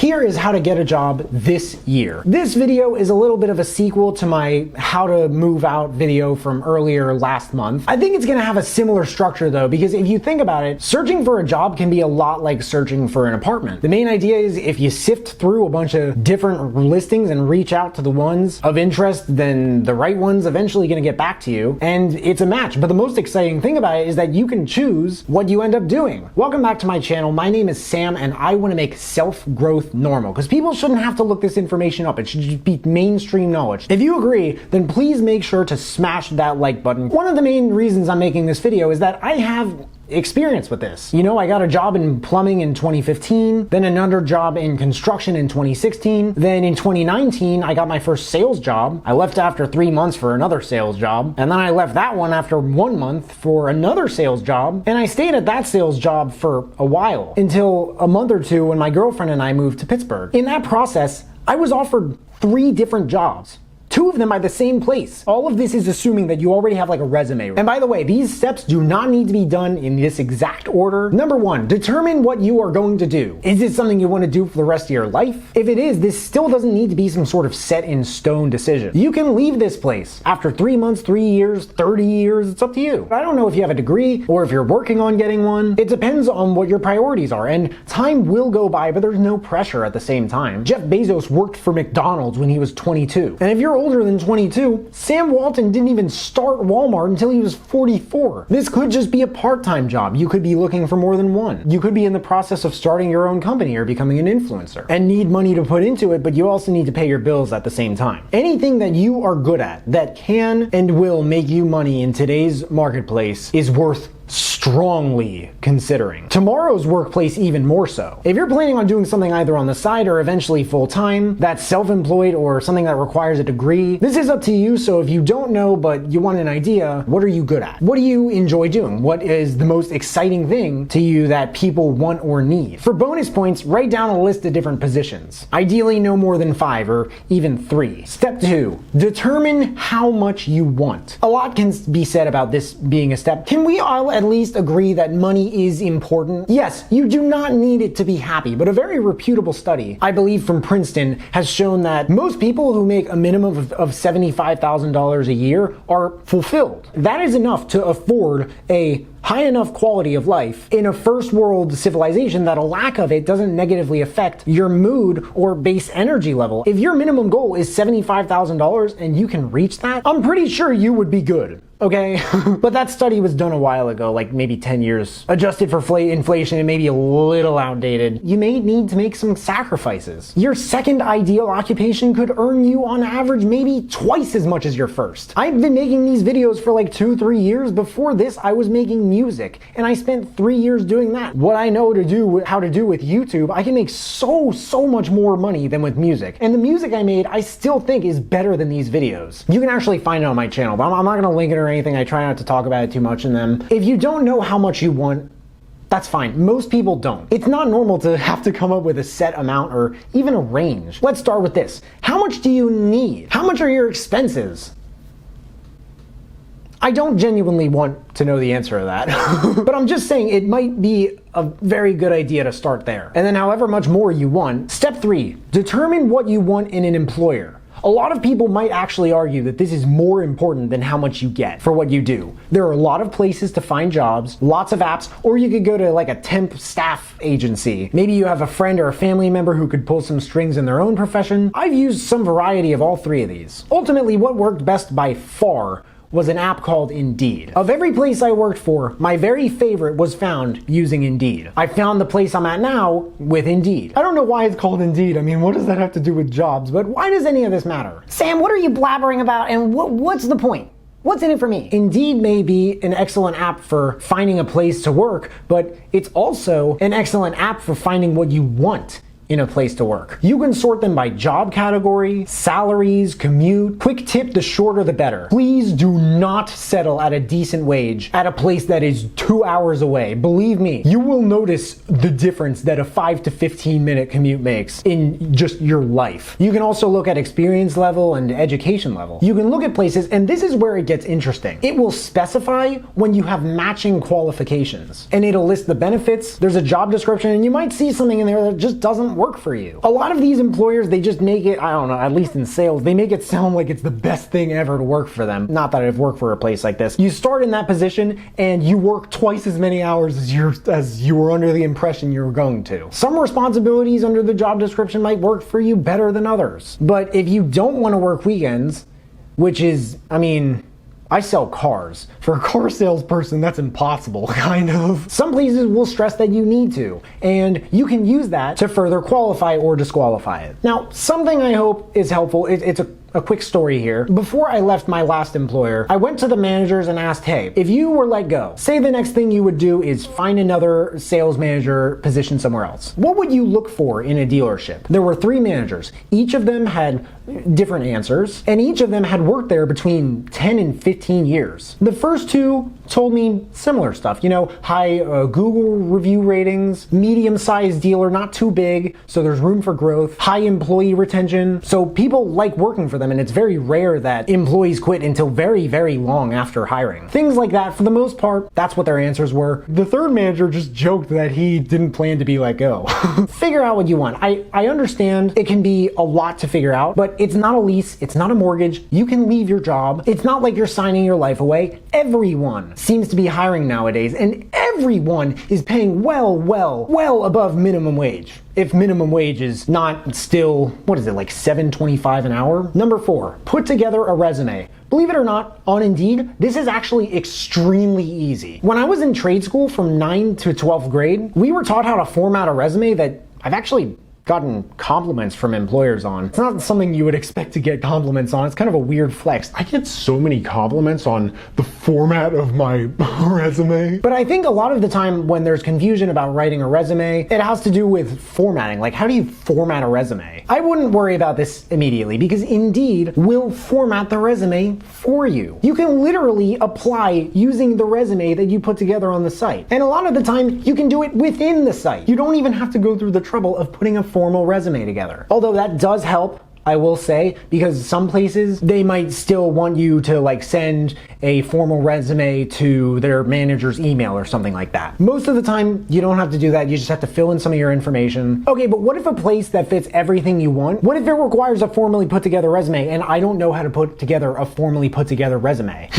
Here is how to get a job this year. This video is a little bit of a sequel to my how to move out video from earlier last month. I think it's gonna have a similar structure though, because if you think about it, searching for a job can be a lot like searching for an apartment. The main idea is if you sift through a bunch of different listings and reach out to the ones of interest, then the right one's eventually gonna get back to you and it's a match. But the most exciting thing about it is that you can choose what you end up doing. Welcome back to my channel. My name is Sam and I want to make self-growth normal because people shouldn't have to look this information up. It should just be mainstream knowledge. If you agree, then please make sure to smash that like button. One of the main reasons I'm making this video is that I have experience with this. You know, I got a job in plumbing in 2015, then another job in construction in 2016, then in 2019 I got my first sales job. I left after 3 months for another sales job, and then I left that one after 1 month for another sales job, and I stayed at that sales job for a while, until a month or two when my girlfriend and I moved to Pittsburgh. In that process, I was offered 3 different jobs. 2 of them by the same place. All of this is assuming that you already have like a resume. And by the way, these steps do not need to be done in this exact order. Number 1, determine what you are going to do. Is it something you want to do for the rest of your life? If it is, this still doesn't need to be some sort of set in stone decision. You can leave this place after 3 months, 3 years, 30 years, it's up to you. I don't know if you have a degree or if you're working on getting one. It depends on what your priorities are, and time will go by, but there's no pressure at the same time. Jeff Bezos worked for McDonald's when he was 22. And if you're older than 22, Sam Walton didn't even start Walmart until he was 44. This could just be a part-time job. You could be looking for more than one. You could be in the process of starting your own company or becoming an influencer and need money to put into it, but you also need to pay your bills at the same time. Anything that you are good at that can and will make you money in today's marketplace is worth strongly considering. Tomorrow's workplace even more so. If you're planning on doing something either on the side or eventually full-time, that's self-employed or something that requires a degree, this is up to you. So if you don't know but you want an idea, what are you good at? What do you enjoy doing? What is the most exciting thing to you that people want or need? For bonus points, write down a list of different positions. Ideally no more than 5 or even 3. Step 2, determine how much you want. A lot can be said about this being a step. Can we all at least agree that money is important? Yes, you do not need it to be happy, but a very reputable study, I believe from Princeton, has shown that most people who make a minimum of $75,000 a year are fulfilled. That is enough to afford a high enough quality of life in a first world civilization that a lack of it doesn't negatively affect your mood or base energy level. If your minimum goal is $75,000 and you can reach that, I'm pretty sure you would be good. Okay, but that study was done a while ago, like maybe 10 years. Adjusted for inflation, it may be a little outdated. You may need to make some sacrifices. Your second ideal occupation could earn you on average maybe twice as much as your first. I've been making these videos for like 2-3 years. Before this, I was making music, and I spent 3 years doing that. What I know how to do with YouTube, I can make so much more money than with music. And the music I made, I still think is better than these videos. You can actually find it on my channel, but I'm not gonna link it or anything. I try not to talk about it too much in them. If you don't know how much you want, that's fine. Most people don't. It's not normal to have to come up with a set amount or even a range. Let's start with this. How much do you need? How much are your expenses? I don't genuinely want to know the answer to that, but I'm just saying it might be a very good idea to start there. And then however much more you want. Step 3, determine what you want in an employer. A lot of people might actually argue that this is more important than how much you get for what you do. There are a lot of places to find jobs, lots of apps, or you could go to like a temp staff agency. Maybe you have a friend or a family member who could pull some strings in their own profession. I've used some variety of all 3 of these. Ultimately, what worked best by far was an app called Indeed. Of every place I worked for, my very favorite was found using Indeed. I found the place I'm at now with Indeed. I don't know why it's called Indeed. I mean, what does that have to do with jobs? But why does any of this matter? Sam, what are you blabbering about and what's the point? What's in it for me? Indeed may be an excellent app for finding a place to work, but it's also an excellent app for finding what you want in a place to work. You can sort them by job category, salaries, commute. Quick tip, the shorter the better. Please do not settle at a decent wage at a place that is 2 hours away. Believe me, you will notice the difference that a 5 to 15 minute commute makes in just your life. You can also look at experience level and education level. You can look at places, and this is where it gets interesting. It will specify when you have matching qualifications, and it'll list the benefits. There's a job description, and you might see something in there that just doesn't work for you. A lot of these employers, they just make it, I don't know, at least in sales, they make it sound like it's the best thing ever to work for them. Not that I've worked for a place like this. You start in that position and you work twice as many hours as you were under the impression you were going to. Some responsibilities under the job description might work for you better than others. But if you don't want to work weekends, which is, I mean, I sell cars. For a car salesperson, that's impossible, kind of. Some places will stress that you need to, and you can use that to further qualify or disqualify it. Now, something I hope is helpful, it's a quick story here. Before I left my last employer, I went to the managers and asked, hey, if you were let go, say the next thing you would do is find another sales manager position somewhere else. What would you look for in a dealership? There were 3 managers. Each of them had different answers, and each of them had worked there between 10 and 15 years. The first 2 told me similar stuff, you know, high Google review ratings, medium-sized dealer, not too big, so there's room for growth, high employee retention, so people like working for them, and it's very rare that employees quit until very, very long after hiring. Things like that, for the most part, that's what their answers were. The third manager just joked that he didn't plan to be let go. Figure out what you want. I understand it can be a lot to figure out, but it's not a lease, it's not a mortgage, you can leave your job. It's not like you're signing your life away. Everyone seems to be hiring nowadays, and everyone is paying well above minimum wage. If minimum wage is not still, what is it, like $7.25 an hour? Number 4, put together a resume. Believe it or not, on Indeed, this is actually extremely easy. When I was in trade school from 9th to 12th grade, we were taught how to format a resume that I've actually gotten compliments from employers on. It's not something you would expect to get compliments on. It's kind of a weird flex. I get so many compliments on the format of my resume. But I think a lot of the time when there's confusion about writing a resume, it has to do with formatting. Like, how do you format a resume? I wouldn't worry about this immediately because Indeed will format the resume for you. You can literally apply using the resume that you put together on the site. And a lot of the time, you can do it within the site. You don't even have to go through the trouble of putting a formal resume together. Although that does help, I will say, because some places, they might still want you to like send a formal resume to their manager's email or something like that. Most of the time, you don't have to do that. You just have to fill in some of your information. Okay, but what if a place that fits everything you want? What if it requires a formally put together resume and I don't know how to put together a formally put together resume?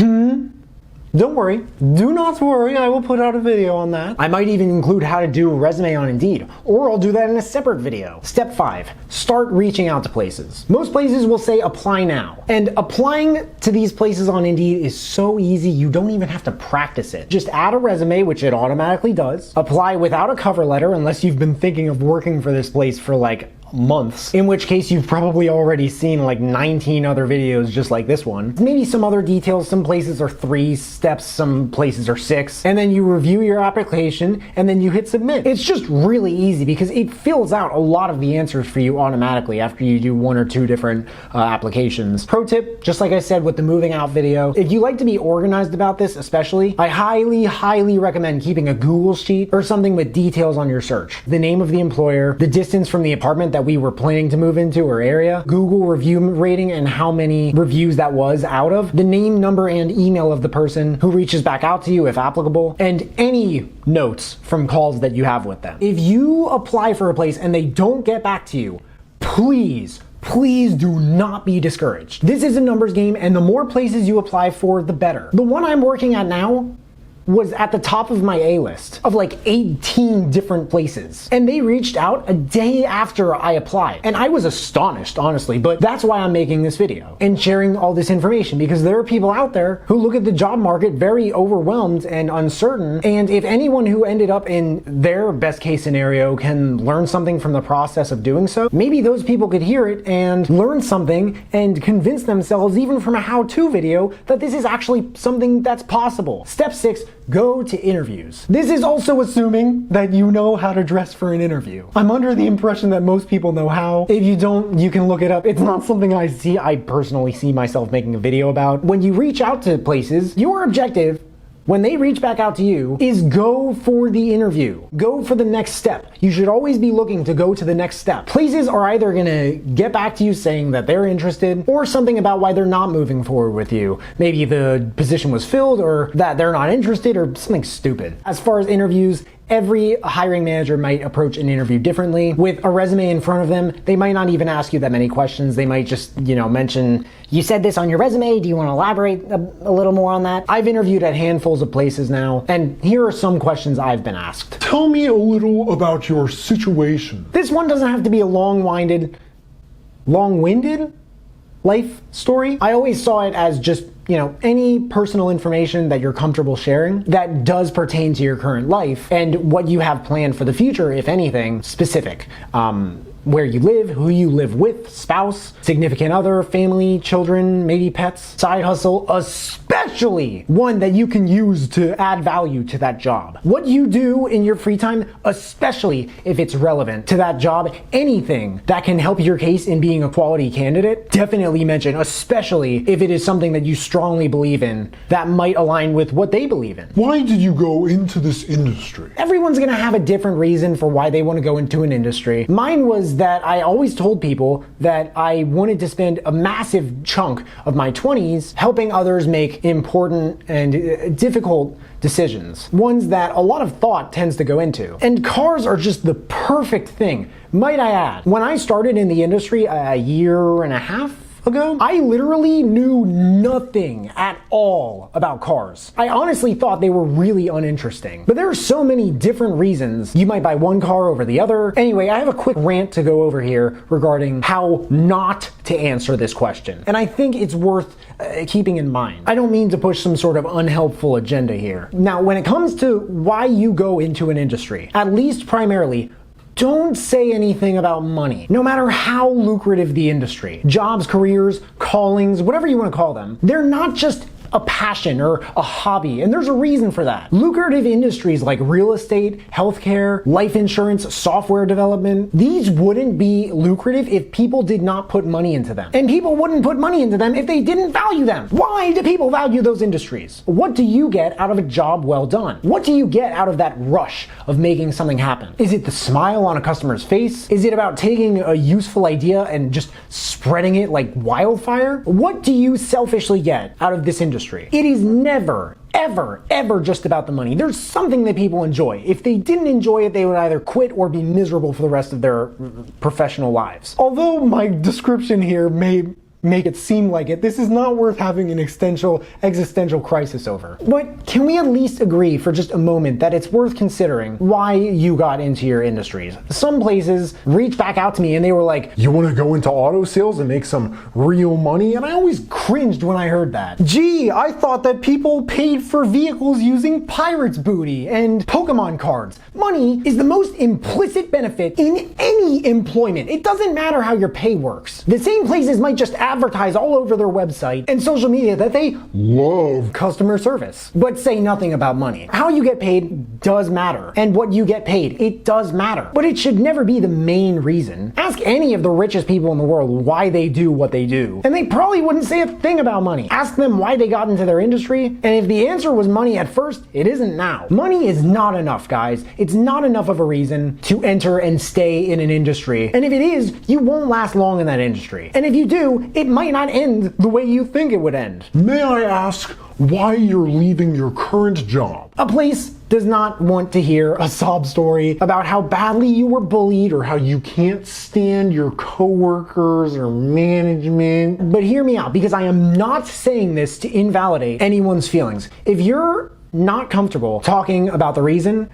Don't worry, do not worry, I will put out a video on that. I might even include how to do a resume on Indeed, or I'll do that in a separate video. Step 5, start reaching out to places. Most places will say apply now. And applying to these places on Indeed is so easy, you don't even have to practice it. Just add a resume, which it automatically does. Apply without a cover letter, unless you've been thinking of working for this place for like months, in which case you've probably already seen like 19 other videos just like this one. Maybe some other details, some places are 3 steps, some places are 6, and then you review your application and then you hit submit. It's just really easy because it fills out a lot of the answers for you automatically after you do 1 or 2 different applications. Pro tip, just like I said with the moving out video, if you like to be organized about this especially, I highly recommend keeping a Google sheet or something with details on your search. The name of the employer, the distance from the apartment that we were planning to move into or area, Google review rating and how many reviews that was out of, the name, number, and email of the person who reaches back out to you if applicable, and any notes from calls that you have with them. If you apply for a place and they don't get back to you, please do not be discouraged. This is a numbers game, and the more places you apply for, the better. The one I'm working at now was at the top of my A list of like 18 different places. And they reached out a day after I applied. And I was astonished, honestly, but that's why I'm making this video and sharing all this information, because there are people out there who look at the job market very overwhelmed and uncertain. And if anyone who ended up in their best case scenario can learn something from the process of doing so, maybe those people could hear it and learn something and convince themselves, even from a how-to video, that this is actually something that's possible. Step 6, go to interviews. This is also assuming that you know how to dress for an interview. I'm under the impression that most people know how. If you don't, you can look it up. It's not something I personally see myself making a video about. When you reach out to places, your objective, when they reach back out to you, is go for the interview. Go for the next step. You should always be looking to go to the next step. Places are either gonna get back to you saying that they're interested, or something about why they're not moving forward with you. Maybe the position was filled, or that they're not interested, or something stupid. As far as interviews, Every hiring manager might approach an interview differently. With a resume in front of them, they might not even ask you that many questions. They might just, mention, you said this on your resume, do you want to elaborate a little more on that? I've interviewed at handfuls of places now, and here are some questions I've been asked. Tell me a little about your situation. This one doesn't have to be a long-winded life story. I always saw it as just, any personal information that you're comfortable sharing that does pertain to your current life and what you have planned for the future, if anything, specific. Where you live, who you live with, spouse, significant other, family, children, maybe pets, side hustle, especially one that you can use to add value to that job. What you do in your free time, especially if it's relevant to that job, anything that can help your case in being a quality candidate, definitely mention, especially if it is something that you strongly believe in that might align with what they believe in. Why did you go into this industry? Everyone's gonna have a different reason for why they want to go into an industry. Mine was that I always told people that I wanted to spend a massive chunk of my 20s helping others make important and difficult decisions, ones that a lot of thought tends to go into. And cars are just the perfect thing, might I add. When I started in the industry a year and a half ago, I literally knew nothing at all about cars. I honestly thought they were really uninteresting. But there are so many different reasons you might buy one car over the other. Anyway, I have a quick rant to go over here regarding how not to answer this question. And I think it's worth keeping in mind. I don't mean to push some sort of unhelpful agenda here. Now, when it comes to why you go into an industry, at least primarily, don't say anything about money, no matter how lucrative the industry. Jobs, careers, callings, whatever you want to call them, they're not just a passion or a hobby, and there's a reason for that. Lucrative industries like real estate, healthcare, life insurance, software development, these wouldn't be lucrative if people did not put money into them. And people wouldn't put money into them if they didn't value them. Why do people value those industries? What do you get out of a job well done? What do you get out of that rush of making something happen? Is it the smile on a customer's face? Is it about taking a useful idea and just spreading it like wildfire? What do you selfishly get out of this industry? It is never, ever just about the money. There's something that people enjoy. If they didn't enjoy it, they would either quit or be miserable for the rest of their professional lives. Although my description here may make it seem like it, this is not worth having an existential crisis over. But can we at least agree for just a moment that it's worth considering why you got into your industries? Some places reached back out to me and they were like, you want to go into auto sales and make some real money? And I always cringed when I heard that. Gee, I thought that people paid for vehicles using pirates booty and Pokemon cards. Money is the most implicit benefit in any employment. It doesn't matter how your pay works. The same places might just advertise all over their website and social media that they love customer service, but say nothing about money. How you get paid does matter, and what you get paid, it does matter. But it should never be the main reason. Ask any of the richest people in the world why they do what they do, and they probably wouldn't say a thing about money. Ask them why they got into their industry, and if the answer was money at first, it isn't now. Money is not enough, guys. It's not enough of a reason to enter and stay in an industry. And if it is, you won't last long in that industry. And if you do, it might not end the way you think it would end. May I ask why you're leaving your current job? A place does not want to hear a sob story about how badly you were bullied or how you can't stand your coworkers or management. But hear me out, because I am not saying this to invalidate anyone's feelings. If you're not comfortable talking about the reason,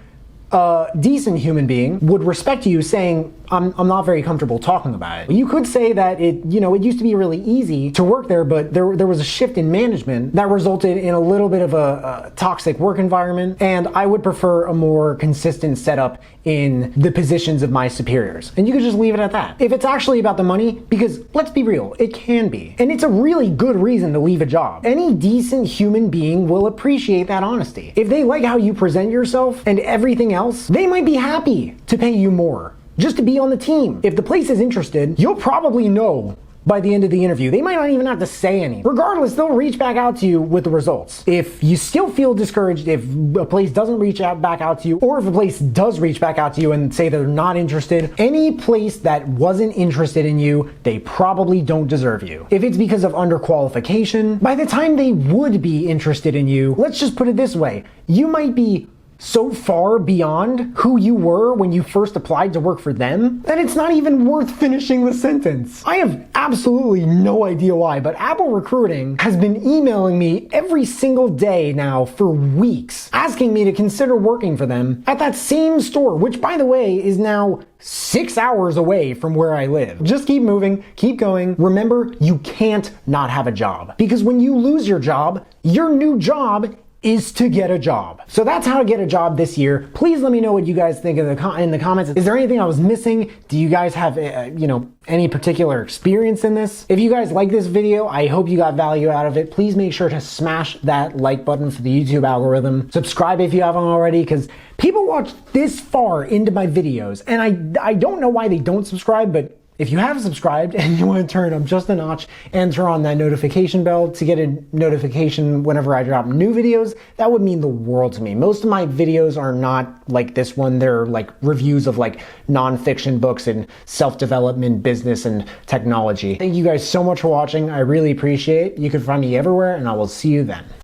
a decent human being would respect you saying, I'm not very comfortable talking about it. You could say that it used to be really easy to work there, but there was a shift in management that resulted in a little bit of a toxic work environment, and I would prefer a more consistent setup in the positions of my superiors. And you could just leave it at that. If it's actually about the money, because let's be real, it can be. And it's a really good reason to leave a job. Any decent human being will appreciate that honesty. If they like how you present yourself and everything else, they might be happy to pay you more just to be on the team. If the place is interested, you'll probably know by the end of the interview. They might not even have to say anything. Regardless, they'll reach back out to you with the results. If you still feel discouraged if a place doesn't reach back out to you, or if a place does reach back out to you and say they're not interested, any place that wasn't interested in you, they probably don't deserve you. If it's because of underqualification, by the time they would be interested in you, let's just put it this way, you might be so far beyond who you were when you first applied to work for them that it's not even worth finishing the sentence. I have absolutely no idea why, but Apple Recruiting has been emailing me every single day now for weeks, asking me to consider working for them at that same store, which by the way is now 6 hours away from where I live. Just keep moving, keep going. Remember, you can't not have a job, because when you lose your job, your new job is to get a job. So that's how to get a job this year. Please let me know what you guys think in the comments. Is there anything I was missing? Do you guys have, any particular experience in this? If you guys like this video, I hope you got value out of it. Please make sure to smash that like button for the YouTube algorithm. Subscribe if you haven't already, because people watch this far into my videos, and I don't know why they don't subscribe, but if you have subscribed and you want to turn up just a notch and turn on that notification bell to get a notification whenever I drop new videos, that would mean the world to me. Most of my videos are not like this one. They're like reviews of like nonfiction books and self-development, business, and technology. Thank you guys so much for watching. I really appreciate it. You can find me everywhere, and I will see you then.